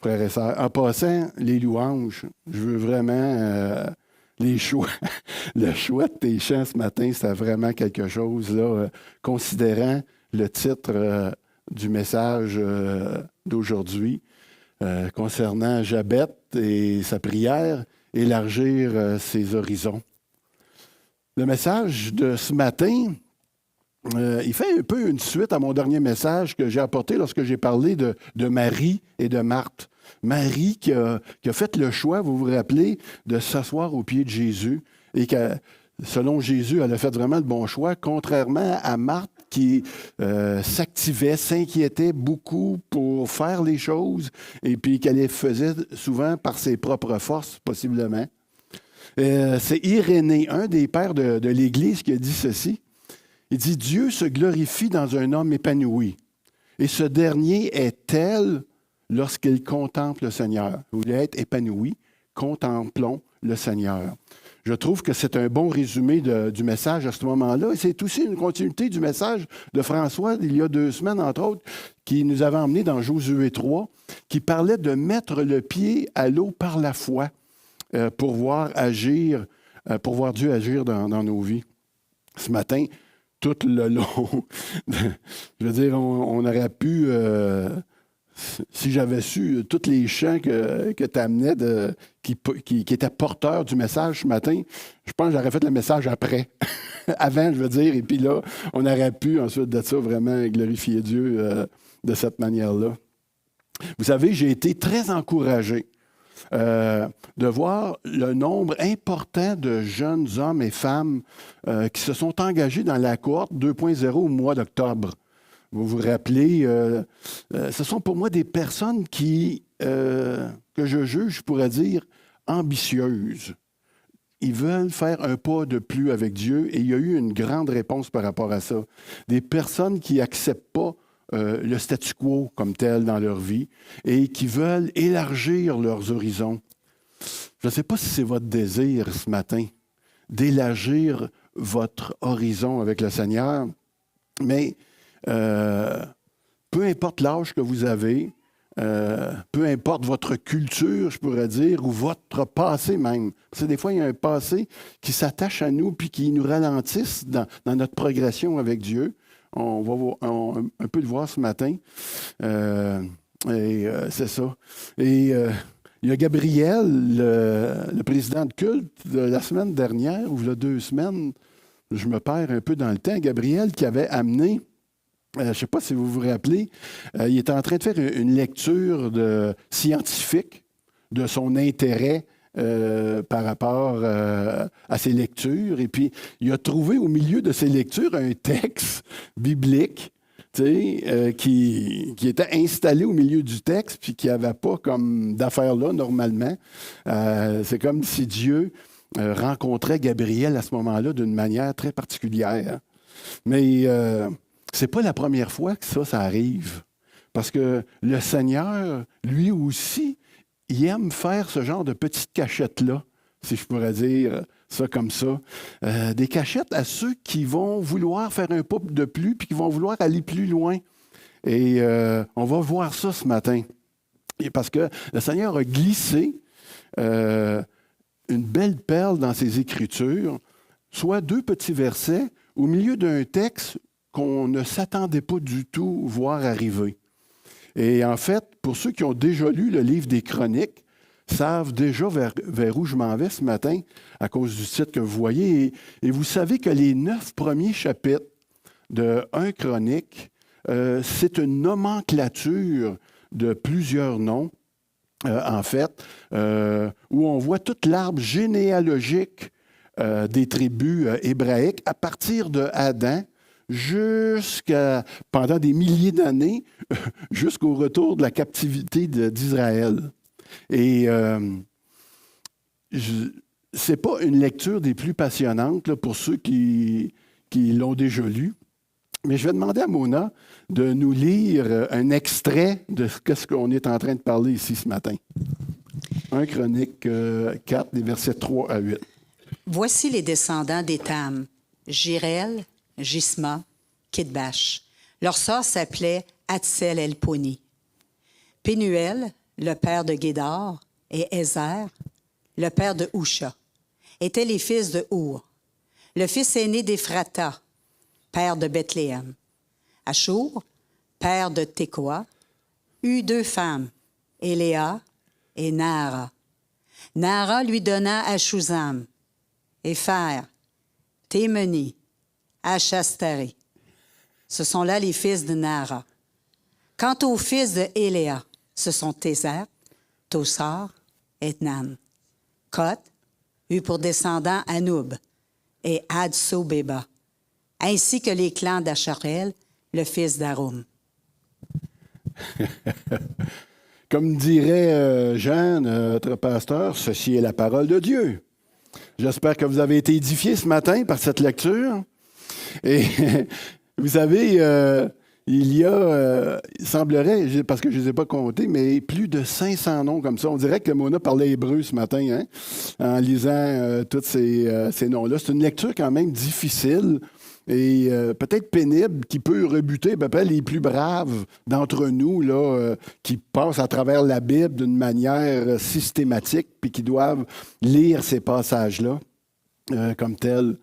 frères et sœurs. En passant, les louanges, je veux vraiment les choix. Le choix de tes chants ce matin, c'était vraiment quelque chose, là, considérant le titre du message d'aujourd'hui concernant Jabet et sa prière, élargir ses horizons. Le message de ce matin, il fait un peu une suite à mon dernier message que j'ai apporté lorsque j'ai parlé de Marie et de Marthe. Marie qui a fait le choix, vous vous rappelez, de s'asseoir aux pieds de Jésus et que, selon Jésus, elle a fait vraiment le bon choix, contrairement à Marthe qui s'activait, s'inquiétait beaucoup pour faire les choses et puis qu'elle les faisait souvent par ses propres forces, possiblement. C'est Irénée, un des pères de l'Église, qui a dit ceci. Il dit « Dieu se glorifie dans un homme épanoui, et ce dernier est tel lorsqu'il contemple le Seigneur. » Vous voulez être épanoui, contemplons le Seigneur. Je trouve que c'est un bon résumé du message à ce moment-là. Et c'est aussi une continuité du message de François, il y a 2 semaines, entre autres, qui nous avait emmenés dans Josué 3, qui parlait de mettre le pied à l'eau par la foi pour voir Dieu agir dans nos vies. Ce matin, tout le long, je veux dire, on aurait pu, si j'avais su tous les chants que tu amenais qui étaient porteurs du message ce matin, je pense que j'aurais fait le message après, avant, je veux dire, et puis là, on aurait pu ensuite de ça vraiment glorifier Dieu de cette manière-là. Vous savez, j'ai été très encouragé de voir le nombre important de jeunes hommes et femmes qui se sont engagés dans la cohorte 2.0 au mois d'octobre. Vous vous rappelez, ce sont pour moi des personnes que je juge, je pourrais dire, ambitieuses. Ils veulent faire un pas de plus avec Dieu et il y a eu une grande réponse par rapport à ça. Des personnes qui n'acceptent pas le statu quo comme tel dans leur vie et qui veulent élargir leurs horizons. Je ne sais pas si c'est votre désir ce matin d'élargir votre horizon avec le Seigneur, mais peu importe l'âge que vous avez, peu importe votre culture, je pourrais dire, ou votre passé même. Parce que des fois, il y a un passé qui s'attache à nous puis qui nous ralentisse dans notre progression avec Dieu. On va un peu le voir ce matin. C'est ça. Et il y a Gabriel, le président de culte de la semaine dernière, ou il y a 2 semaines, je me perds un peu dans le temps, Gabriel qui avait amené, je ne sais pas si vous vous rappelez, il était en train de faire une lecture scientifique de son intérêt par rapport à ses lectures. Et puis, il a trouvé au milieu de ses lectures un texte biblique qui était installé au milieu du texte puis qui n'avait pas comme d'affaires là normalement. C'est comme si Dieu rencontrait Gabriel à ce moment-là d'une manière très particulière. Mais c'est pas la première fois que ça arrive. Parce que le Seigneur, lui aussi, il aime faire ce genre de petites cachettes-là, si je pourrais dire ça comme ça. Des cachettes à ceux qui vont vouloir faire un pas de plus puis qui vont vouloir aller plus loin. Et on va voir ça ce matin. Et parce que le Seigneur a glissé une belle perle dans ses Écritures, soit 2 petits versets au milieu d'un texte qu'on ne s'attendait pas du tout voir arriver. Et en fait, pour ceux qui ont déjà lu le livre des Chroniques, savent déjà vers où je m'en vais ce matin à cause du titre que vous voyez. Et vous savez que les 9 premiers chapitres de 1 Chronique, c'est une nomenclature de plusieurs noms, en fait, où on voit toute l'arbre généalogique des tribus hébraïques à partir de Adam pendant des milliers d'années, jusqu'au retour de la captivité d'Israël. Et c'est pas une lecture des plus passionnantes là, pour ceux qui l'ont déjà lu. Mais je vais demander à Mona de nous lire un extrait de ce qu'on est en train de parler ici ce matin. 1 Chronique 4, les versets 3 à 8. Voici les descendants d'Étam, Jirel, Jisma, Kidbash. Leur sœur s'appelait Hatsel-Elponi. Pénuel, le père de Guédar, et Ézer, le père de Husha, étaient les fils de Our, le fils aîné d'Éphrata, père de Bethléem. Achour, père de Tékoa, eut 2 femmes, Éléa et Naara. Naara lui donna Ashuzam, Épher, Témeni, Achastari. Ce sont là les fils de Naara. Quant aux fils de Éléa, ce sont Tézer, Tosar et Nan. Koth eut pour descendant Anoub et Adsobéba, ainsi que les clans d'Acharel, le fils d'Arum. Comme dirait Jean, notre pasteur, ceci est la parole de Dieu. J'espère que vous avez été édifiés ce matin par cette lecture. Et vous savez, il y a, il semblerait, parce que je ne les ai pas comptés, mais plus de 500 noms comme ça. On dirait que Mona parlait hébreu ce matin, hein, en lisant tous ces noms-là. C'est une lecture quand même difficile et peut-être pénible, qui peut rebuter peut-être les plus braves d'entre nous là, qui passent à travers la Bible d'une manière systématique puis qui doivent lire ces passages-là comme tels.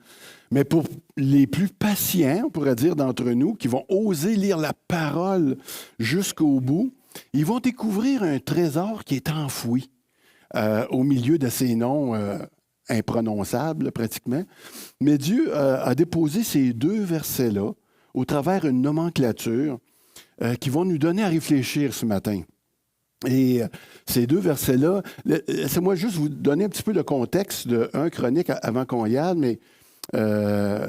Mais pour les plus patients, on pourrait dire, d'entre nous, qui vont oser lire la parole jusqu'au bout, ils vont découvrir un trésor qui est enfoui au milieu de ces noms imprononçables, pratiquement. Mais Dieu a déposé ces 2 versets-là au travers d'une nomenclature qui vont nous donner à réfléchir ce matin. Et ces 2 versets-là, laissez-moi juste vous donner un petit peu le contexte de 1 Chronique avant qu'on y aille, mais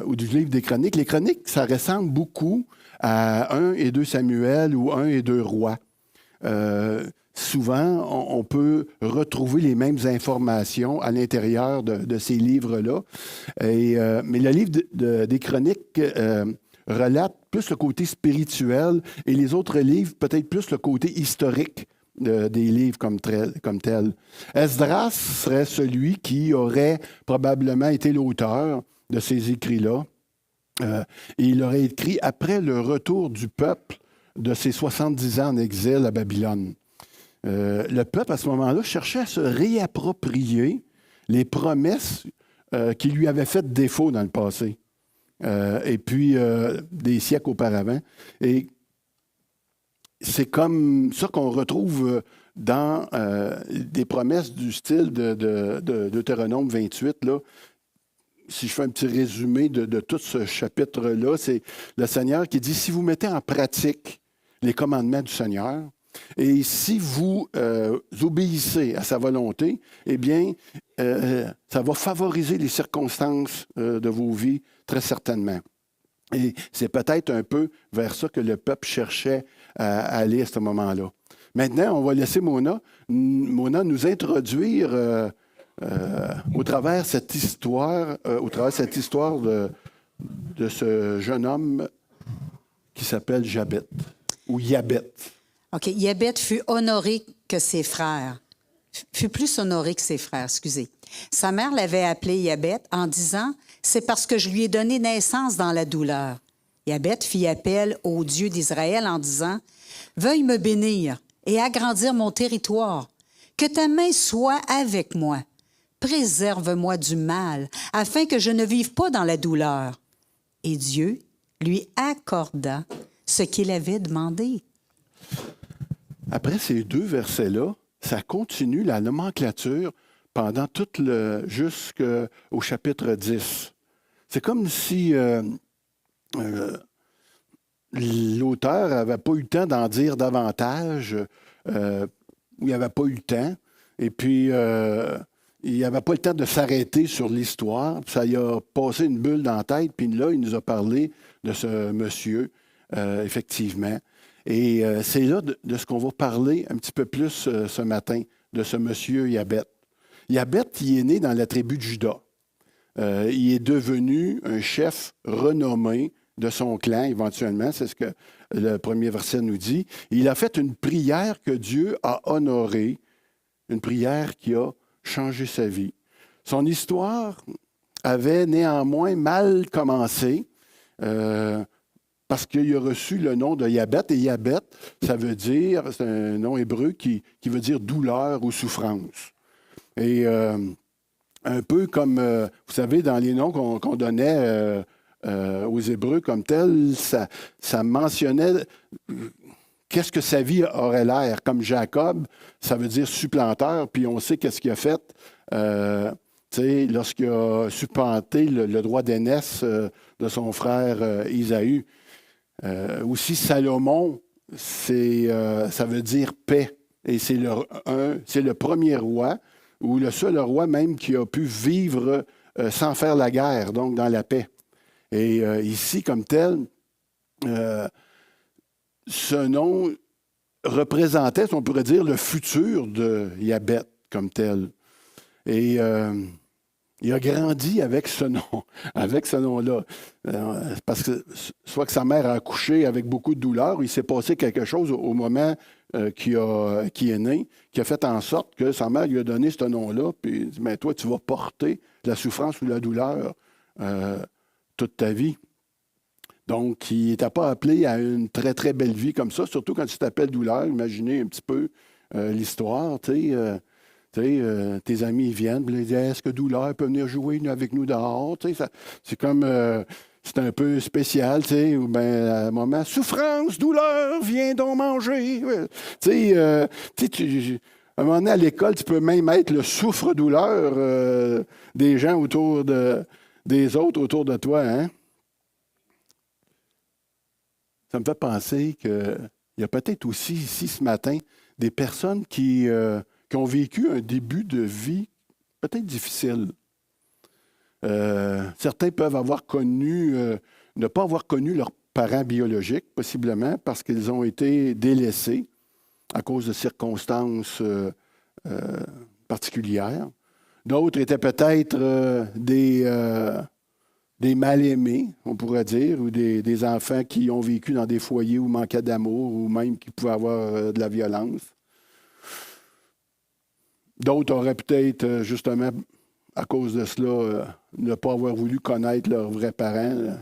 ou du livre des Chroniques. Les Chroniques, ça ressemble beaucoup à 1 et 2 Samuel ou 1 et 2 Rois. Souvent, on peut retrouver les mêmes informations à l'intérieur de ces livres-là. Mais le livre des Chroniques relate plus le côté spirituel et les autres livres, peut-être plus le côté historique des livres comme tel. Esdras serait celui qui aurait probablement été l'auteur de ces écrits-là. Et il aurait écrit après le retour du peuple de ses 70 ans en exil à Babylone. Le peuple, à ce moment-là, cherchait à se réapproprier les promesses qui lui avaient fait défaut dans le passé. Et puis, des siècles auparavant. Et c'est comme ça qu'on retrouve dans des promesses du style de Deutéronome 28, là. Si je fais un petit résumé de tout ce chapitre-là, c'est le Seigneur qui dit, si vous mettez en pratique les commandements du Seigneur, et si vous obéissez à sa volonté, eh bien, ça va favoriser les circonstances de vos vies, très certainement. Et c'est peut-être un peu vers ça que le peuple cherchait à aller à ce moment-là. Maintenant, on va laisser Mona nous introduire au travers cette histoire, de ce jeune homme qui s'appelle Jabet, ou Yabet. OK. Yabet fut honoré que ses frères. Fut plus honoré que ses frères, excusez. Sa mère l'avait appelé Yabet en disant « C'est parce que je lui ai donné naissance dans la douleur. » Yabet fit appel au Dieu d'Israël en disant « Veuille me bénir et agrandir mon territoire. Que ta main soit avec moi. Préserve-moi du mal, afin que je ne vive pas dans la douleur. » Et Dieu lui accorda ce qu'il avait demandé. Après ces 2 versets-là, ça continue la nomenclature pendant jusqu'au chapitre 10. C'est comme si l'auteur n'avait pas eu le temps d'en dire davantage, ou il n'avait pas eu le temps, et puis il n'avait pas le temps de s'arrêter sur l'histoire. Ça lui a passé une bulle dans la tête, puis là, il nous a parlé de ce monsieur, effectivement. Et c'est là de ce qu'on va parler un petit peu plus ce matin, de ce monsieur Yabet. Yabet, il est né dans la tribu de Juda. Il est devenu un chef renommé de son clan, éventuellement. C'est ce que le premier verset nous dit. Il a fait une prière que Dieu a honorée, une prière qui a changé sa vie. Son histoire avait néanmoins mal commencé. parce qu'il a reçu le nom de Yabet. Et Yabet, ça veut dire, c'est un nom hébreu qui veut dire douleur ou souffrance. Et un peu comme, vous savez, dans les noms qu'on donnait aux Hébreux comme tels, ça mentionnait qu'est-ce que sa vie aurait l'air. Comme Jacob, ça veut dire supplanteur, puis on sait qu'est-ce qu'il a fait lorsqu'il a supplanté le droit d'aînesse de son frère Isaü. Aussi, Salomon, ça veut dire paix. Et c'est le premier roi, ou le seul roi même qui a pu vivre sans faire la guerre, donc dans la paix. Et ici, comme tel, ce nom représentait, si on pourrait dire, le futur de Yabet comme tel. Et il a grandi avec ce nom-là. Parce que soit que sa mère a accouché avec beaucoup de douleur, il s'est passé quelque chose au moment qui est né, qui a fait en sorte que sa mère lui a donné ce nom-là, puis il dit, mais toi, tu vas porter la souffrance ou la douleur toute ta vie. Donc, il n'était pas appelé à une très, très belle vie comme ça, surtout quand tu t'appelles douleur. Imaginez un petit peu l'histoire, tu sais. Tes amis ils viennent, ils disent, est-ce que douleur peut venir jouer avec nous dehors? C'est comme, c'est un peu spécial, tu sais, ou bien à un moment, souffrance, douleur, viens donc manger. À un moment donné, à l'école, tu peux même être le souffre-douleur des gens des autres autour de toi, hein? Ça me fait penser qu'il y a peut-être aussi ici ce matin des personnes qui ont vécu un début de vie peut-être difficile. Certains peuvent ne pas avoir connu leurs parents biologiques, possiblement parce qu'ils ont été délaissés à cause de circonstances particulières. D'autres étaient peut-être des mal-aimés, on pourrait dire, ou des enfants qui ont vécu dans des foyers où manquait d'amour, ou même qui pouvaient avoir de la violence. D'autres auraient peut-être, justement, à cause de cela, ne pas avoir voulu connaître leurs vrais parents.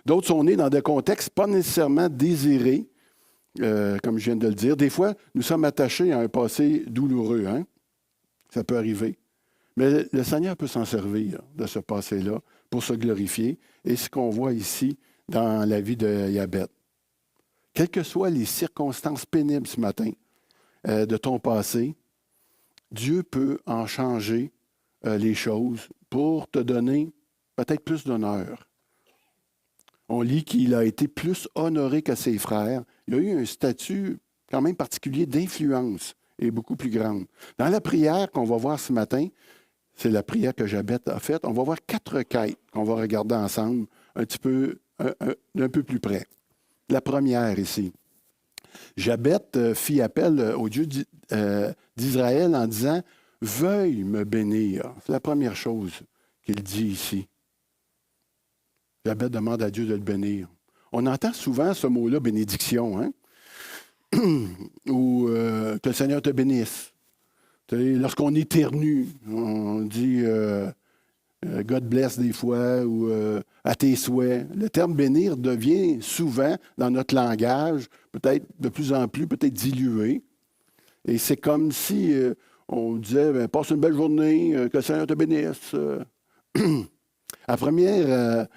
D'autres sont nés dans des contextes pas nécessairement désirés, comme je viens de le dire. Des fois, nous sommes attachés à un passé douloureux, hein? Ça peut arriver. Mais le Seigneur peut s'en servir de ce passé-là pour se glorifier. Et ce qu'on voit ici dans la vie de Yabet. Quelles que soient les circonstances pénibles ce matin de ton passé, Dieu peut en changer les choses pour te donner peut-être plus d'honneur. On lit qu'il a été plus honoré que ses frères. Il a eu un statut quand même particulier d'influence et beaucoup plus grande. Dans la prière qu'on va voir ce matin, c'est la prière que Yabet a faite. On va voir 4 quêtes qu'on va regarder ensemble un peu plus près. La première ici. Yabet fit appel au Dieu d'Israël en disant « Veuille me bénir ». C'est la première chose qu'il dit ici. Yabet demande à Dieu de le bénir. On entend souvent ce mot-là, bénédiction, hein? Ou que le Seigneur te bénisse. Lorsqu'on éternue, on dit God bless des fois ou à tes souhaits. Le terme bénir devient souvent, dans notre langage, peut-être de plus en plus, peut-être dilué. Et c'est comme si on disait passe une belle journée, que le Seigneur te bénisse. À première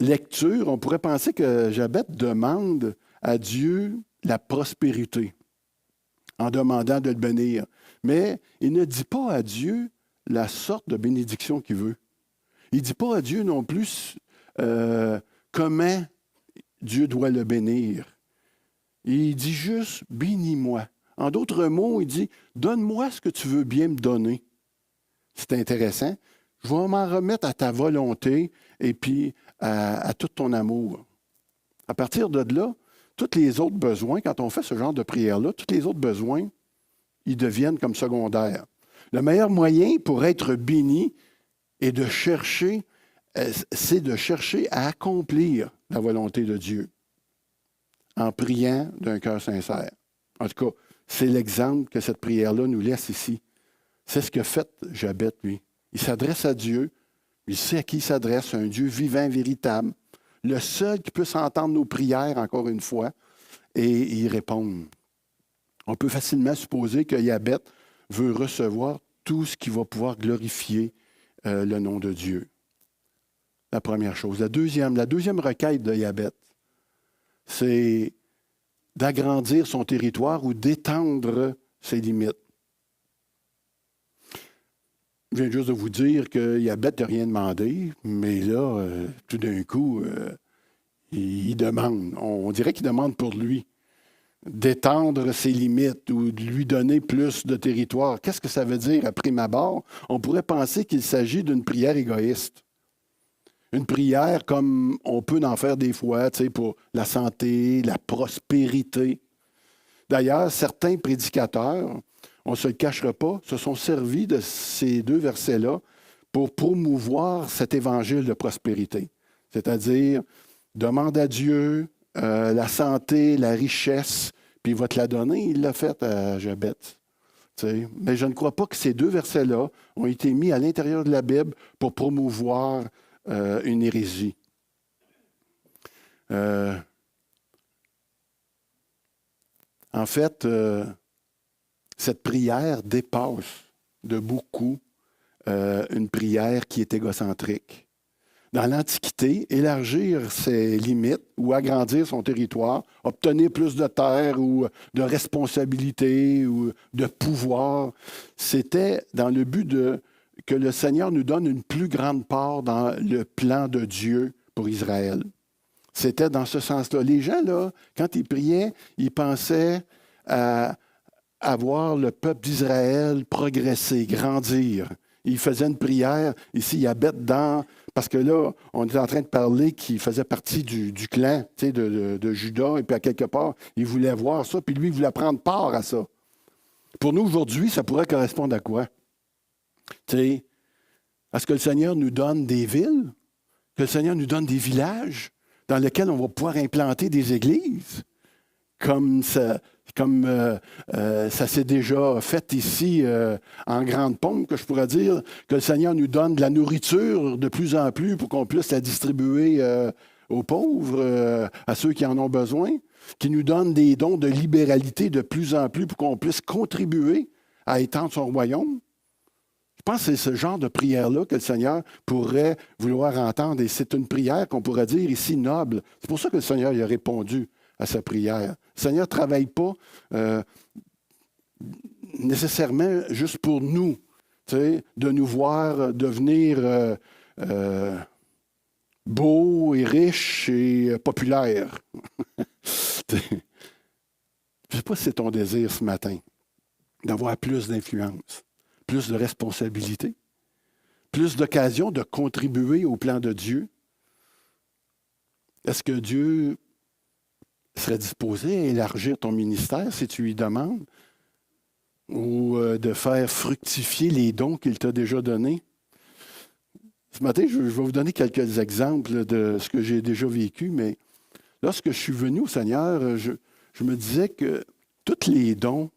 lecture, on pourrait penser que Yabet demande à Dieu la prospérité en demandant de le bénir. Mais il ne dit pas à Dieu la sorte de bénédiction qu'il veut. Il ne dit pas à Dieu non plus comment Dieu doit le bénir. Il dit juste « bénis-moi ». En d'autres mots, il dit « donne-moi ce que tu veux bien me donner ». C'est intéressant. Je vais m'en remettre à ta volonté et puis à tout ton amour. À partir de là, tous les autres besoins, quand on fait ce genre de prière-là, tous les autres besoins, ils deviennent comme secondaires. Le meilleur moyen pour être béni c'est de chercher à accomplir la volonté de Dieu en priant d'un cœur sincère. En tout cas, c'est l'exemple que cette prière-là nous laisse ici. C'est ce que fait Yabet, lui. Il s'adresse à Dieu, il sait à qui il s'adresse, un Dieu vivant, véritable. le seul qui puisse entendre nos prières, encore une fois, et y répondre. On peut facilement supposer que Yabeth veut recevoir tout ce qui va pouvoir glorifier le nom de Dieu. La première chose. La deuxième requête de Yabeth, c'est d'agrandir son territoire ou d'étendre ses limites. Je viens juste de vous dire que Yabeth n'a rien demandé, mais là, tout d'un coup, il demande. On dirait qu'il demande pour lui d'étendre ses limites ou de lui donner plus de territoire. Qu'est-ce que ça veut dire à prime abord? On pourrait penser qu'il s'agit d'une prière égoïste. Une prière comme on peut en faire des fois, pour la santé, la prospérité. D'ailleurs, certains prédicateurs, on ne se le cachera pas, se sont servis de ces deux versets-là pour promouvoir cet évangile de prospérité. C'est-à-dire, demande à Dieu la santé, la richesse, puis il va te la donner. Il l'a fait à Jabeth. Mais je ne crois pas que ces deux versets-là ont été mis à l'intérieur de la Bible pour promouvoir une hérésie. En fait, cette prière dépasse de beaucoup une prière qui est égocentrique. Dans l'Antiquité, élargir ses limites ou agrandir son territoire, obtenir plus de terre ou de responsabilité ou de pouvoir, c'était dans le but que le Seigneur nous donne une plus grande part dans le plan de Dieu pour Israël. C'était dans ce sens-là. Les gens, là, quand ils priaient, ils pensaient à voir le peuple d'Israël progresser, grandir. Ils faisaient une prière, ici, Yabeth, parce que là, on est en train de parler qu'il faisait partie du clan de Juda, et puis à quelque part, il voulait voir ça, puis lui, il voulait prendre part à ça. Pour nous, aujourd'hui, ça pourrait correspondre à quoi? Est-ce que le Seigneur nous donne des villes? Que le Seigneur nous donne des villages dans lesquels on va pouvoir implanter des églises? Comme ça s'est déjà fait ici en grande pompe, que je pourrais dire, que le Seigneur nous donne de la nourriture de plus en plus pour qu'on puisse la distribuer aux pauvres, à ceux qui en ont besoin, qui nous donne des dons de libéralité de plus en plus pour qu'on puisse contribuer à étendre son royaume. Je pense que c'est ce genre de prière-là que le Seigneur pourrait vouloir entendre, et c'est une prière qu'on pourrait dire ici noble. C'est pour ça que le Seigneur y a répondu à sa prière. Le Seigneur ne travaille pas nécessairement juste pour nous, de nous voir devenir beaux et riches et populaires. Je ne sais pas si c'est ton désir ce matin, d'avoir plus d'influence, plus de responsabilité, plus d'occasion de contribuer au plan de Dieu. Est-ce que Dieu serait disposé à élargir ton ministère si tu lui demandes, ou de faire fructifier les dons qu'il t'a déjà donnés? Ce matin, je vais vous donner quelques exemples de ce que j'ai déjà vécu, mais lorsque je suis venu au Seigneur, je me disais que tous les dons,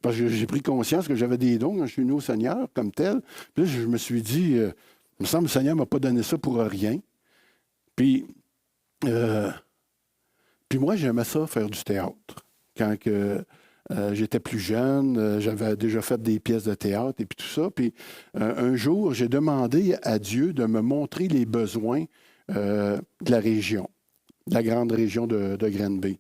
parce que j'ai pris conscience que j'avais des dons quand je suis venu au Seigneur comme tel, puis là, je me suis dit, il me semble que le Seigneur ne m'a pas donné ça pour rien. Puis moi, j'aimais ça, faire du théâtre. Quand j'étais plus jeune, j'avais déjà fait des pièces de théâtre et puis tout ça. Puis un jour, j'ai demandé à Dieu de me montrer les besoins de la région, de la grande région de Granby.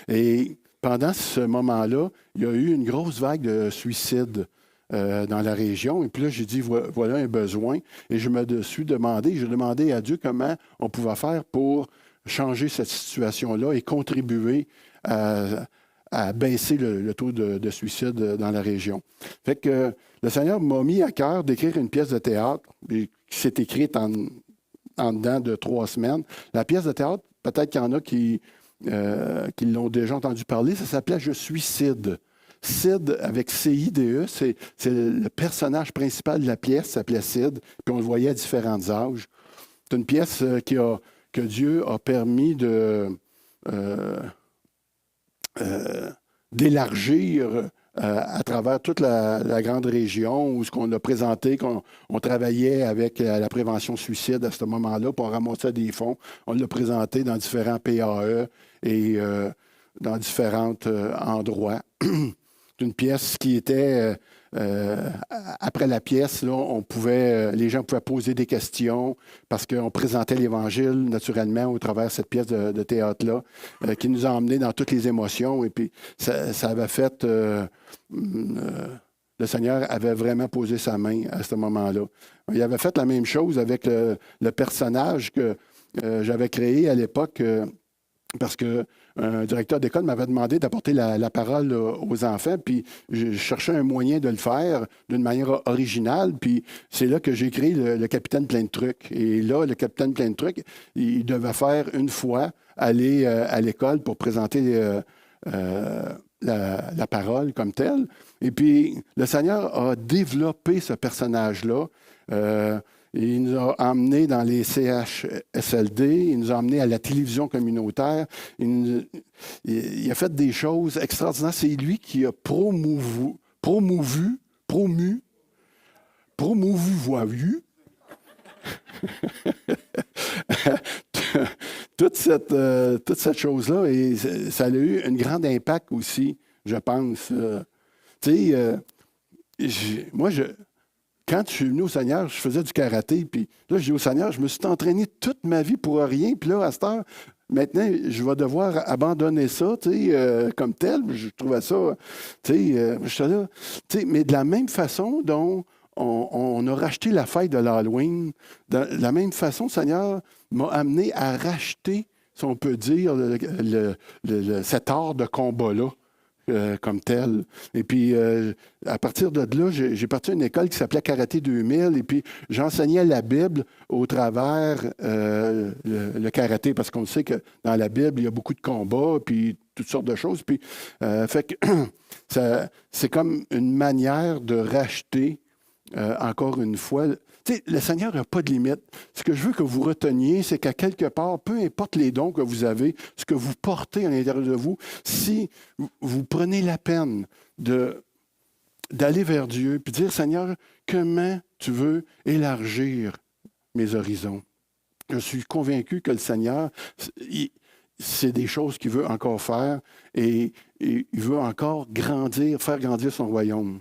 Et pendant ce moment-là, il y a eu une grosse vague de suicides dans la région. Et puis là, j'ai dit, voilà un besoin. Et j'ai demandé à Dieu comment on pouvait faire pour changer cette situation-là et contribuer à baisser le taux de suicide dans la région. Fait que le Seigneur m'a mis à cœur d'écrire une pièce de théâtre qui s'est écrite en dedans de 3 semaines. La pièce de théâtre, peut-être qu'il y en a qui l'ont déjà entendu parler, ça s'appelait « Je suis Sid ». Sid, avec C-I-D-E, c'est le personnage principal de la pièce, s'appelait Sid, puis on le voyait à différents âges. C'est une pièce que Dieu a permis d'élargir à travers toute la grande région où ce qu'on a présenté, qu'on on travaillait avec la prévention suicide à ce moment-là, pour ramasser des fonds. On l'a présenté dans différents PAE et dans différents endroits. C'est une pièce qui était... après la pièce, là, les gens pouvaient poser des questions parce qu'on présentait l'Évangile naturellement au travers de cette pièce de théâtre-là, qui nous a emmenés dans toutes les émotions. Et puis, ça avait fait... le Seigneur avait vraiment posé sa main à ce moment-là. Il avait fait la même chose avec le personnage que j'avais créé à l'époque. Parce qu'un directeur d'école m'avait demandé d'apporter la parole aux enfants, puis je cherchais un moyen de le faire d'une manière originale, puis c'est là que j'ai créé le capitaine plein de trucs. Et là, le capitaine plein de trucs, il devait faire une fois, aller à l'école pour présenter la parole comme telle. Et puis, le Seigneur a développé ce personnage-là. Il nous a emmenés dans les CHSLD, il nous a emmenés à la télévision communautaire. Il a fait des choses extraordinaires. C'est lui qui a promu toute cette chose-là. Et ça a eu un grand impact aussi, je pense. Tu sais, quand je suis venu au Seigneur, je faisais du karaté. Puis là, je dis au Seigneur, je me suis entraîné toute ma vie pour rien. Puis là, à cette heure, maintenant, je vais devoir abandonner ça, comme tel. Je trouvais ça, j'étais là. Mais de la même façon dont on a racheté la fête de l'Halloween, de la même façon, le Seigneur m'a amené à racheter, si on peut dire, cet art de combat-là. Comme tel. Et puis, à partir de là, j'ai parti à une école qui s'appelait Karaté 2000, et puis j'enseignais la Bible au travers le karaté, parce qu'on sait que dans la Bible, il y a beaucoup de combats, puis toutes sortes de choses. Puis, fait que c'est comme une manière de racheter, encore une fois. Tu sais, le Seigneur n'a pas de limite. Ce que je veux que vous reteniez, c'est qu'à quelque part, peu importe les dons que vous avez, ce que vous portez à l'intérieur de vous, si vous prenez la peine d'aller vers Dieu puis dire, Seigneur, comment tu veux élargir mes horizons? Je suis convaincu que le Seigneur, c'est des choses qu'il veut encore faire et il veut encore faire grandir son royaume.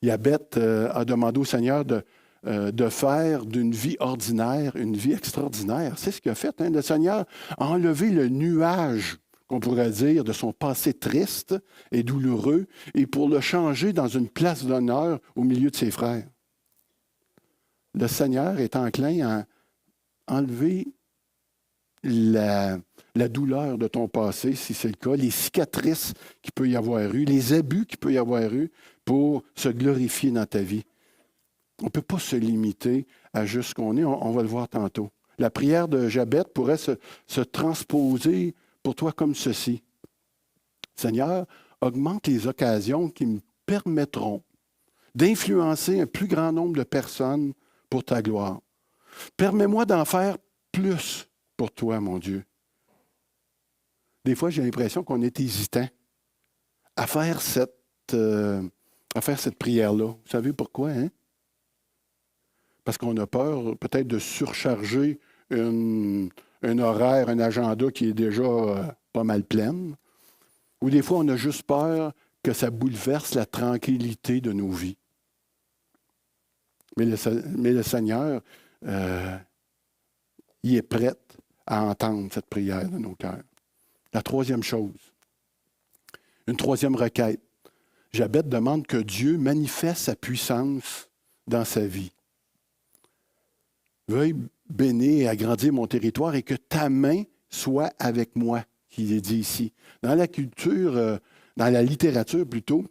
Yabeth a demandé au Seigneur de faire d'une vie ordinaire une vie extraordinaire. C'est ce qu'il a fait. Hein? Le Seigneur a enlevé le nuage, qu'on pourrait dire, de son passé triste et douloureux, et pour le changer dans une place d'honneur au milieu de ses frères. Le Seigneur est enclin à enlever la douleur de ton passé, si c'est le cas, les cicatrices qu'il peut y avoir eu, les abus qu'il peut y avoir eu, pour se glorifier dans ta vie. On ne peut pas se limiter à juste ce qu'on est, on va le voir tantôt. La prière de Jabeth pourrait se transposer pour toi comme ceci. Seigneur, augmente les occasions qui me permettront d'influencer un plus grand nombre de personnes pour ta gloire. Permets-moi d'en faire plus pour toi, mon Dieu. Des fois, j'ai l'impression qu'on est hésitant à faire cette prière-là. Vous savez pourquoi, hein? Parce qu'on a peur peut-être de surcharger un horaire, un agenda qui est déjà pas mal plein. Ou des fois, on a juste peur que ça bouleverse la tranquillité de nos vies. Mais le Seigneur, il est prêt à entendre cette prière de nos cœurs. La troisième chose, une troisième requête. Jabeth demande que Dieu manifeste sa puissance dans sa vie. Veuille bénir et agrandir mon territoire et que ta main soit avec moi, qu'il est dit ici. Dans la culture, dans la littérature plutôt,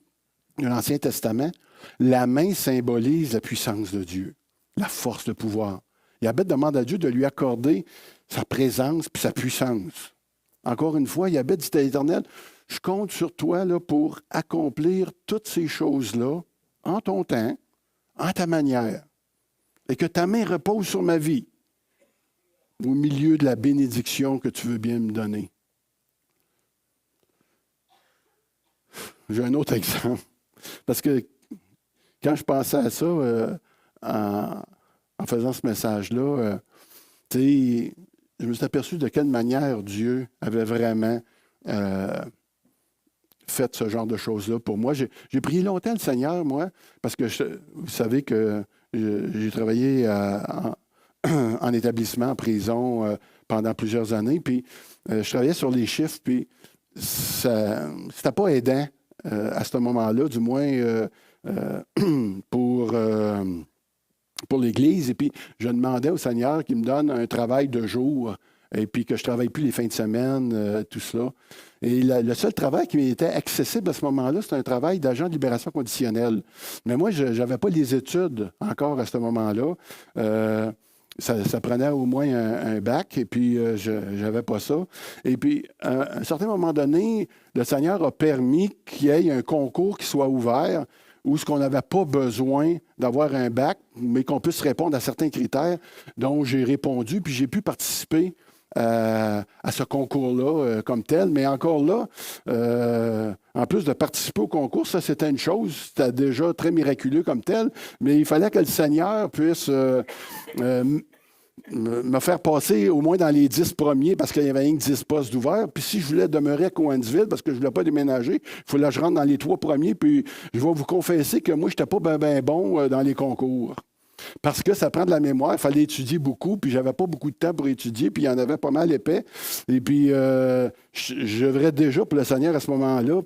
de l'Ancien Testament, la main symbolise la puissance de Dieu, la force, le pouvoir. Jabeth demande à Dieu de lui accorder sa présence et sa puissance. Encore une fois, Jabeth dit à l'Éternel, je compte sur toi là, pour accomplir toutes ces choses-là en ton temps, en ta manière, et que ta main repose sur ma vie, au milieu de la bénédiction que tu veux bien me donner. j'ai un autre exemple. Parce que quand je pensais à ça, en faisant ce message-là, tu sais, je me suis aperçu de quelle manière Dieu avait vraiment fait ce genre de choses-là pour moi. J'ai prié longtemps le Seigneur, moi, parce que vous savez que j'ai travaillé en établissement, en prison, pendant plusieurs années, puis je travaillais sur les chiffres, puis c'était pas aidant à ce moment-là, du moins pour l'Église. Et puis, je demandais au Seigneur qu'il me donne un travail de jour et puis que je ne travaille plus les fins de semaine, tout cela. Et le seul travail qui m'était accessible à ce moment-là, c'était un travail d'agent de libération conditionnelle. Mais moi, je n'avais pas les études encore à ce moment-là. Ça prenait au moins un bac, et puis je n'avais pas ça. Et puis, à un certain moment donné, le Seigneur a permis qu'il y ait un concours qui soit ouvert où ce qu'on n'avait pas besoin d'avoir un bac, mais qu'on puisse répondre à certains critères dont j'ai répondu, puis j'ai pu participer à ce concours-là comme tel. Mais encore là, en plus de participer au concours, ça, c'était une chose, c'était déjà très miraculeux comme tel, mais il fallait que le Seigneur puisse me faire passer au moins dans les 10 premiers parce qu'il y avait rien que 10 postes ouverts. Puis si je voulais demeurer à Cowansville parce que je ne voulais pas déménager, il fallait que je rentre dans les 3 premiers. Puis je vais vous confesser que moi, je n'étais pas bien bon dans les concours. Parce que ça prend de la mémoire, il fallait étudier beaucoup, puis j'avais pas beaucoup de temps pour étudier, puis il y en avait pas mal épais. Et puis, j'œuvrais déjà pour le Seigneur à ce moment-là,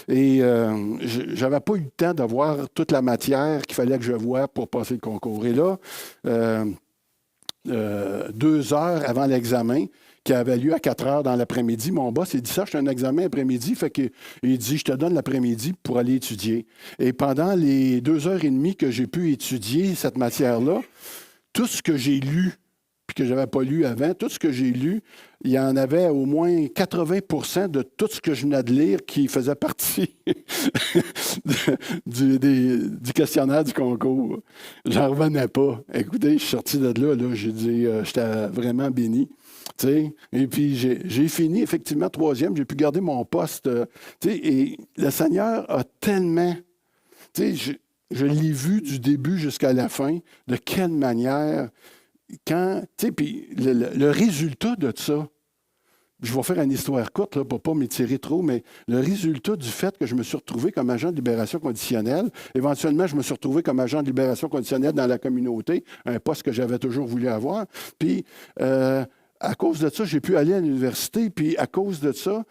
j'avais pas eu le temps de voir toute la matière qu'il fallait que je voie pour passer le concours. Et là, 2 heures avant l'examen, qui avait lieu à 4 heures dans l'après-midi. Mon boss, il dit ça, j'ai un examen après-midi. Fait que, il dit, je te donne l'après-midi pour aller étudier. Et pendant les 2 heures et demie que j'ai pu étudier cette matière-là, tout ce que j'ai lu, puis que je n'avais pas lu avant, tout ce que j'ai lu, il y en avait au moins 80 de tout ce que je venais de lire qui faisait partie du questionnaire du concours. J'en revenais pas. Écoutez, je suis sorti de là, j'ai dit, j'étais vraiment béni. T'sais, et puis, j'ai fini effectivement 3e. J'ai pu garder mon poste. Et le Seigneur a tellement... Je l'ai vu du début jusqu'à la fin, de quelle manière... Puis le résultat de ça, je vais faire une histoire courte là, pour ne pas m'étirer trop, mais le résultat du fait que je me suis retrouvé comme agent de libération conditionnelle, éventuellement, je me suis retrouvé comme agent de libération conditionnelle dans la communauté, un poste que j'avais toujours voulu avoir. Puis, à cause de ça, j'ai pu aller à l'université. Puis, à cause de ça,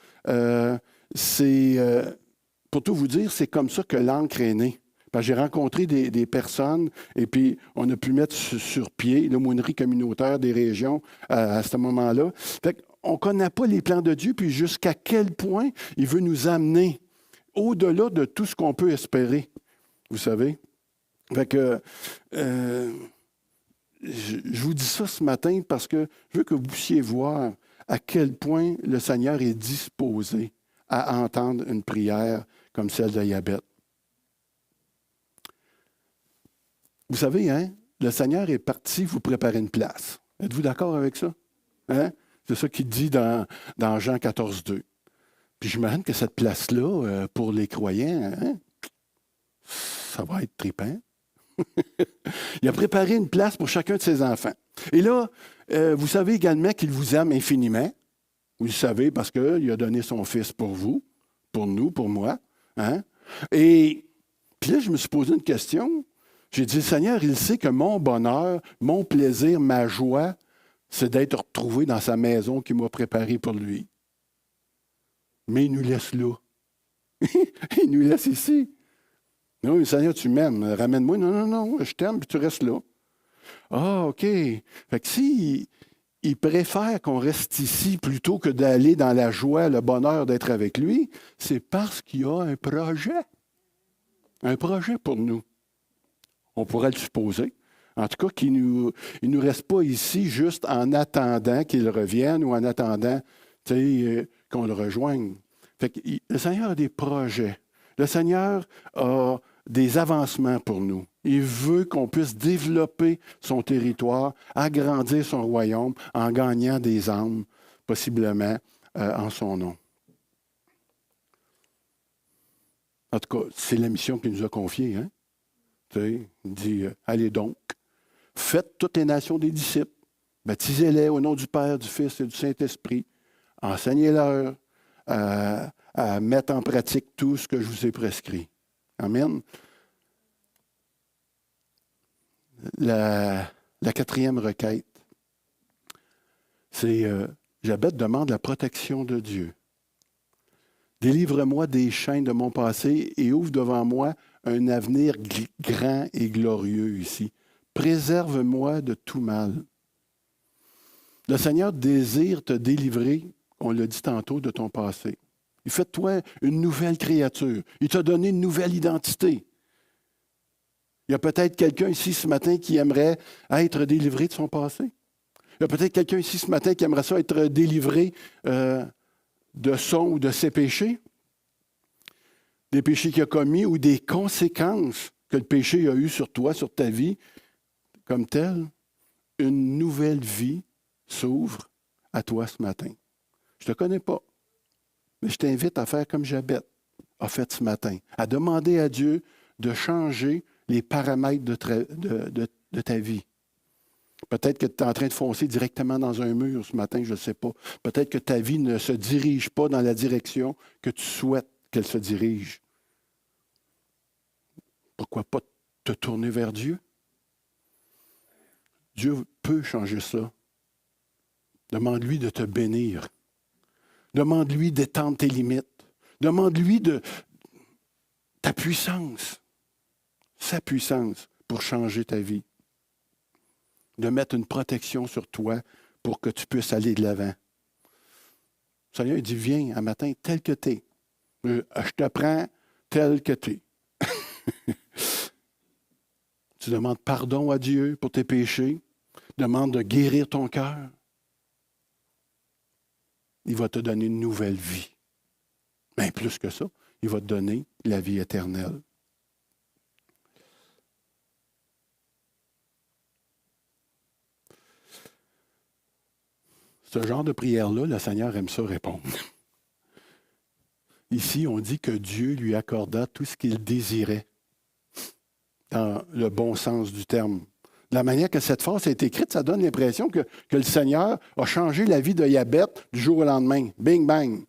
pour tout vous dire, c'est comme ça que l'encre est née. Parce que j'ai rencontré des personnes et puis on a pu mettre sur pied l'aumônerie communautaire des régions à ce moment-là. Fait qu'on ne connaît pas les plans de Dieu, puis jusqu'à quel point il veut nous amener au-delà de tout ce qu'on peut espérer. Vous savez? Fait que je vous dis ça ce matin parce que je veux que vous puissiez voir à quel point le Seigneur est disposé à entendre une prière comme celle de Yabet. Vous savez, hein, le Seigneur est parti vous préparer une place. Êtes-vous d'accord avec ça? Hein? C'est ça qu'il dit dans Jean 14, 2. Puis j'imagine que cette place-là, pour les croyants, hein, ça va être trippant. Il a préparé une place pour chacun de ses enfants. Et là, vous savez également qu'il vous aime infiniment. Vous le savez parce qu'il a donné son Fils pour vous, pour nous, pour moi. Hein? Et puis là, je me suis posé une question. J'ai dit, Seigneur, il sait que mon bonheur, mon plaisir, ma joie, c'est d'être retrouvé dans sa maison qu'il m'a préparée pour lui. Mais il nous laisse là. Il nous laisse ici. Non, Seigneur, tu m'aimes, ramène-moi. Non, je t'aime, puis tu restes là. Ah, OK. Fait que si il préfère qu'on reste ici plutôt que d'aller dans la joie, le bonheur d'être avec lui, c'est parce qu'il y a un projet. Un projet pour nous. On pourrait le supposer. En tout cas, qu'il ne nous reste pas ici juste en attendant qu'il revienne ou en attendant qu'on le rejoigne. Fait que, le Seigneur a des projets. Le Seigneur a des avancements pour nous. Il veut qu'on puisse développer son territoire, agrandir son royaume en gagnant des âmes, possiblement en son nom. En tout cas, c'est la mission qu'il nous a confiée. Hein? Tu sais, il dit, allez donc, faites toutes les nations des disciples, baptisez-les au nom du Père, du Fils et du Saint-Esprit, enseignez-leur à mettre en pratique tout ce que je vous ai prescrit. Amen. La quatrième requête, c'est Jabet demande la protection de Dieu. Délivre-moi des chaînes de mon passé et ouvre devant moi un avenir grand et glorieux ici. Préserve-moi de tout mal. Le Seigneur désire te délivrer, on l'a dit tantôt, de ton passé. Il fait de toi une nouvelle créature. Il t'a donné une nouvelle identité. Il y a peut-être quelqu'un ici ce matin qui aimerait être délivré de son passé. Il y a peut-être quelqu'un ici ce matin qui aimerait ça être délivré de son ou de ses péchés, des péchés qu'il a commis ou des conséquences que le péché a eues sur toi, sur ta vie, comme telle. Une nouvelle vie s'ouvre à toi ce matin. Je ne te connais pas, mais je t'invite à faire comme Jabet a fait ce matin, à demander à Dieu de changer les paramètres de ta vie. Peut-être que tu es en train de foncer directement dans un mur ce matin, je ne sais pas. Peut-être que ta vie ne se dirige pas dans la direction que tu souhaites qu'elle se dirige. Pourquoi pas te tourner vers Dieu? Dieu peut changer ça. Demande-lui de te bénir. Demande-lui d'étendre tes limites. Demande-lui ta puissance, sa puissance pour changer ta vie. De mettre une protection sur toi pour que tu puisses aller de l'avant. Le Seigneur dit, viens un matin tel que tu es. Je te prends tel que tu es. Tu demandes pardon à Dieu pour tes péchés. Demande de guérir ton cœur. Il va te donner une nouvelle vie. Mais plus que ça, il va te donner la vie éternelle. Ce genre de prière-là, le Seigneur aime ça répondre. Ici, on dit que Dieu lui accorda tout ce qu'il désirait, dans le bon sens du terme. De la manière que cette phrase a été écrite, ça donne l'impression que le Seigneur a changé la vie de Jabet du jour au lendemain. Bing, bang.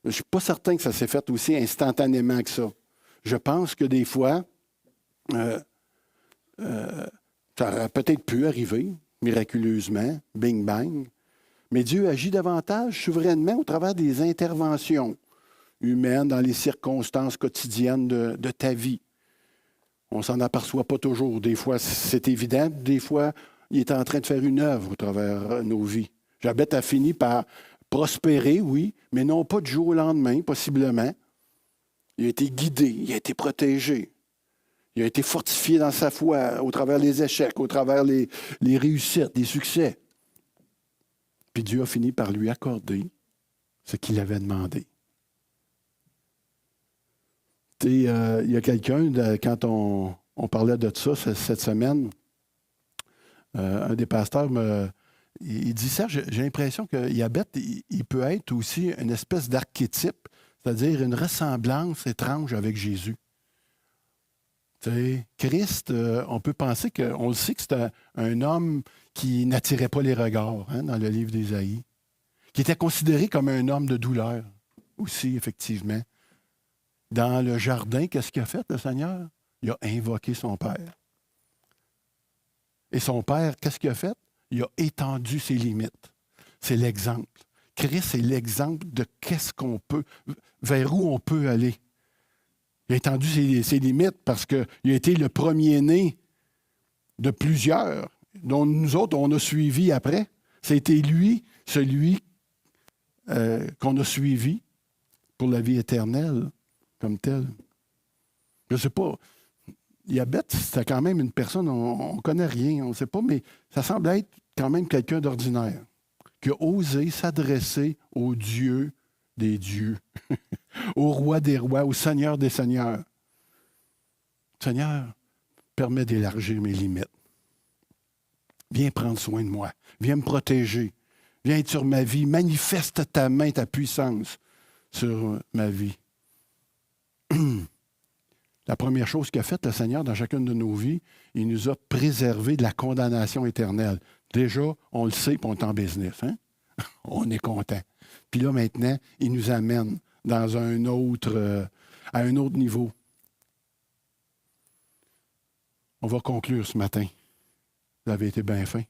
Je ne suis pas certain que ça s'est fait aussi instantanément que ça. Je pense que des fois, ça aurait peut-être pu arriver, miraculeusement, bing, bang. Mais Dieu agit davantage souverainement au travers des interventions humaines dans les circonstances quotidiennes de ta vie. On ne s'en aperçoit pas toujours. Des fois, c'est évident. Des fois, il est en train de faire une œuvre au travers nos vies. Jabet a fini par prospérer, oui, mais non pas du jour au lendemain, possiblement. Il a été guidé, il a été protégé. Il a été fortifié dans sa foi au travers des échecs, au travers les réussites, des succès. Puis Dieu a fini par lui accorder ce qu'il avait demandé. Il y a quelqu'un, quand on parlait de ça cette semaine, un des pasteurs il dit ça, j'ai l'impression que Jabet, il peut être aussi une espèce d'archétype, c'est-à-dire une ressemblance étrange avec Jésus. Christ, on peut penser on le sait que c'est un homme qui n'attirait pas les regards dans le livre d'Ésaïe, qui était considéré comme un homme de douleur aussi, effectivement. Dans le jardin, qu'est-ce qu'il a fait, le Seigneur? Il a invoqué son Père. Et son Père, qu'est-ce qu'il a fait? Il a étendu ses limites. C'est l'exemple. Christ est l'exemple de qu'est-ce qu'on peut, vers où on peut aller. Il a étendu ses limites parce qu'il a été le premier-né de plusieurs, dont nous autres, on a suivi après. C'était lui, celui qu'on a suivi pour la vie éternelle, comme tel. Je ne sais pas. Jabet, c'était quand même une personne, on ne connaît rien, on ne sait pas, mais ça semble être quand même quelqu'un d'ordinaire, qui a osé s'adresser au Dieu des dieux, au roi des rois, au Seigneur des seigneurs. Seigneur, permets d'élargir mes limites. Viens prendre soin de moi. Viens me protéger. Viens être sur ma vie. Manifeste ta main, ta puissance sur ma vie. La première chose qu'a faite le Seigneur dans chacune de nos vies, il nous a préservés de la condamnation éternelle. Déjà, on le sait, puis on est en business. Hein? On est content. Puis là, maintenant, il nous amène dans un autre, à un autre niveau. On va conclure ce matin. Vous avez été bien fin.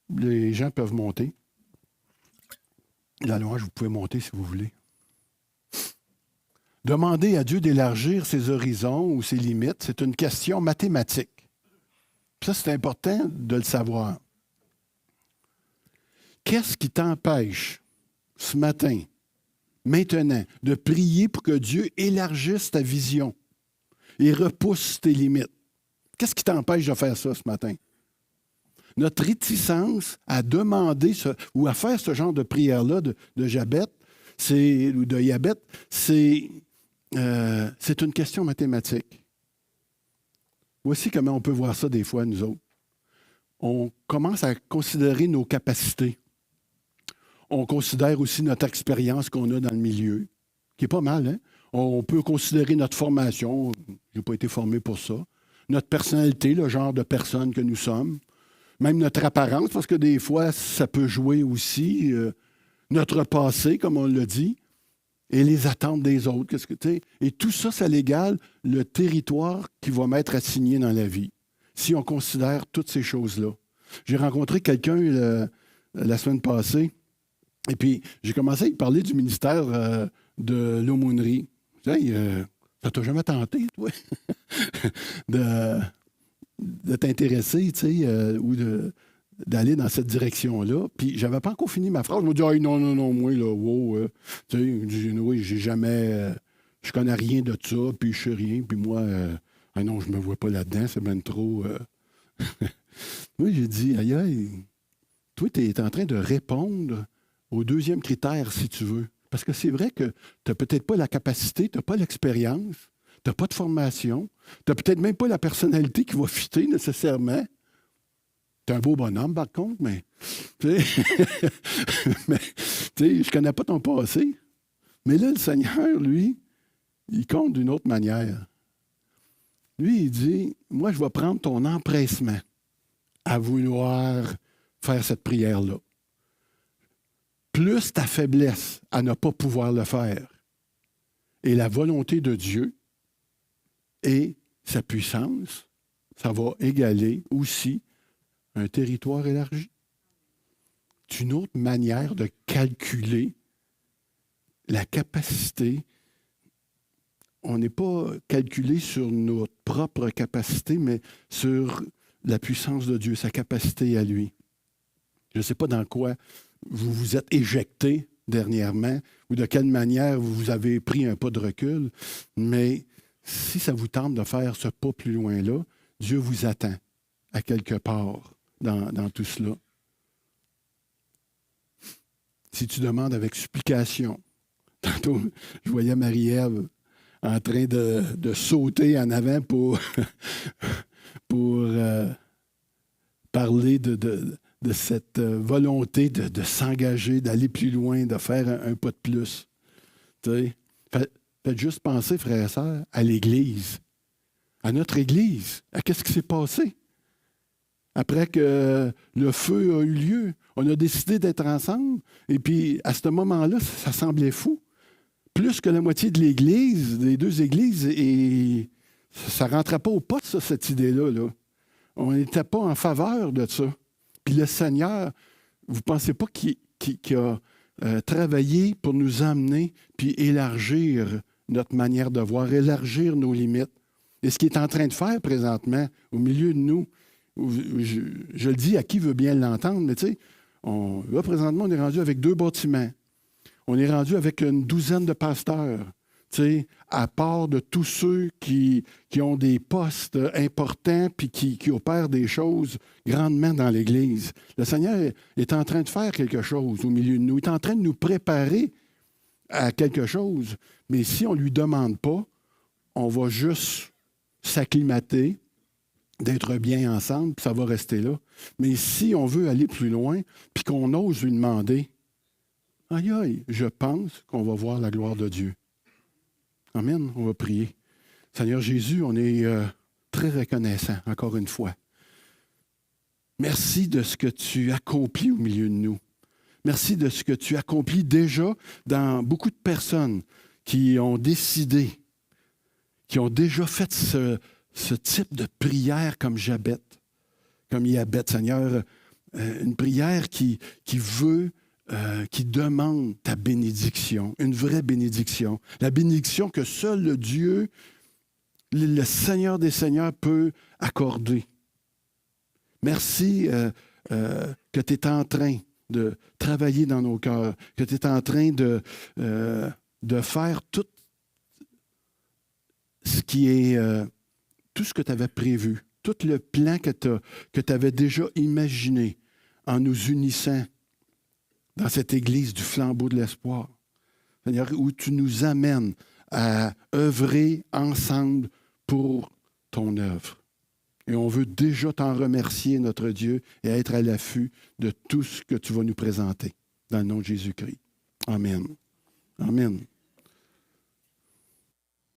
Les gens peuvent monter. La louange, vous pouvez monter si vous voulez. Demander à Dieu d'élargir ses horizons ou ses limites, c'est une question mathématique. Ça, c'est important de le savoir. Qu'est-ce qui t'empêche, ce matin, maintenant, de prier pour que Dieu élargisse ta vision et repousse tes limites? Qu'est-ce qui t'empêche de faire ça ce matin? Notre réticence à demander ou à faire ce genre de prière-là de Jabet, ou de Yabet, c'est une question mathématique. Voici comment on peut voir ça des fois, nous autres. On commence à considérer nos capacités. On considère aussi notre expérience qu'on a dans le milieu, qui est pas mal, hein? On peut considérer notre formation, je n'ai pas été formé pour ça, notre personnalité, le genre de personne que nous sommes, même notre apparence, parce que des fois, ça peut jouer aussi, notre passé, comme on l'a dit, et les attentes des autres. Qu'est-ce que tu sais? Et tout ça, ça l'égale le territoire qui va m'être assigné dans la vie, si on considère toutes ces choses-là. J'ai rencontré quelqu'un la semaine passée, et puis j'ai commencé à lui parler du ministère de l'aumônerie. Tu sais, ça t'a jamais tenté, toi, de t'intéresser, tu sais, ou d'aller dans cette direction-là. Puis, j'avais pas encore fini ma phrase. Je me dis, hey, non, moi, là, wow, tu sais, oui, j'ai jamais, je connais rien de ça, puis je sais rien, puis moi, non, je me vois pas là-dedans, c'est même trop. Oui, j'ai dit, aïe, toi, tu es en train de répondre au deuxième critère, si tu veux. Parce que c'est vrai que tu n'as peut-être pas la capacité, tu n'as pas l'expérience, tu n'as pas de formation, tu n'as peut-être même pas la personnalité qui va fitter nécessairement. Tu es un beau bonhomme, par contre, mais tu sais, je ne connais pas ton passé. Mais là, le Seigneur, lui, il compte d'une autre manière. Lui, il dit, moi, je vais prendre ton empressement à vouloir faire cette prière-là. Plus ta faiblesse à ne pas pouvoir le faire et la volonté de Dieu et sa puissance, ça va égaler aussi un territoire élargi. C'est une autre manière de calculer la capacité. On n'est pas calculé sur notre propre capacité, mais sur la puissance de Dieu, sa capacité à lui. Je ne sais pas dans quoi vous vous êtes éjecté dernièrement ou de quelle manière vous avez pris un pas de recul, mais si ça vous tente de faire ce pas plus loin-là, Dieu vous attend à quelque part dans tout cela. Si tu demandes avec supplication, tantôt, je voyais Marie-Ève en train de sauter en avant pour parler de cette volonté de s'engager, d'aller plus loin, de faire un pas de plus. Tu sais, faites juste penser, frères et sœurs, à l'Église, à notre Église, à qu'est-ce qui s'est passé. Après que le feu a eu lieu, on a décidé d'être ensemble, et puis à ce moment-là, ça semblait fou. Plus que la moitié de l'Église, des deux Églises, et ça ne rentrait pas au poste, ça, cette idée-là. Là. On n'était pas en faveur de ça. Puis le Seigneur, vous ne pensez pas qu'il a travaillé pour nous emmener puis élargir notre manière de voir, élargir nos limites. Et ce qu'il est en train de faire présentement, au milieu de nous, je le dis à qui veut bien l'entendre, mais tu sais, là, présentement, on est rendu avec 2 bâtiments. On est rendu avec une 12aine de pasteurs. À part de tous ceux qui ont des postes importants puis qui opèrent des choses grandement dans l'Église. Le Seigneur est en train de faire quelque chose au milieu de nous. Il est en train de nous préparer à quelque chose. Mais si on ne lui demande pas, on va juste s'acclimater, d'être bien ensemble, puis ça va rester là. Mais si on veut aller plus loin, puis qu'on ose lui demander, aïe, je pense qu'on va voir la gloire de Dieu. Amen. On va prier. Seigneur Jésus, on est très reconnaissant, encore une fois. Merci de ce que tu accomplis au milieu de nous. Merci de ce que tu accomplis déjà dans beaucoup de personnes qui ont décidé, qui ont déjà fait ce type de prière comme Jabez, comme Jabez, Seigneur, une prière qui veut, qui demande ta bénédiction, une vraie bénédiction, la bénédiction que seul le Dieu, le Seigneur des Seigneurs peut accorder. Merci que tu es en train de travailler dans nos cœurs, que tu es en train de faire tout ce qui est, tout ce que tu avais prévu, tout le plan que tu avais déjà imaginé en nous unissant dans cette Église du flambeau de l'espoir. Seigneur, où tu nous amènes à œuvrer ensemble pour ton œuvre. Et on veut déjà t'en remercier, notre Dieu, et être à l'affût de tout ce que tu vas nous présenter. Dans le nom de Jésus-Christ. Amen. Amen.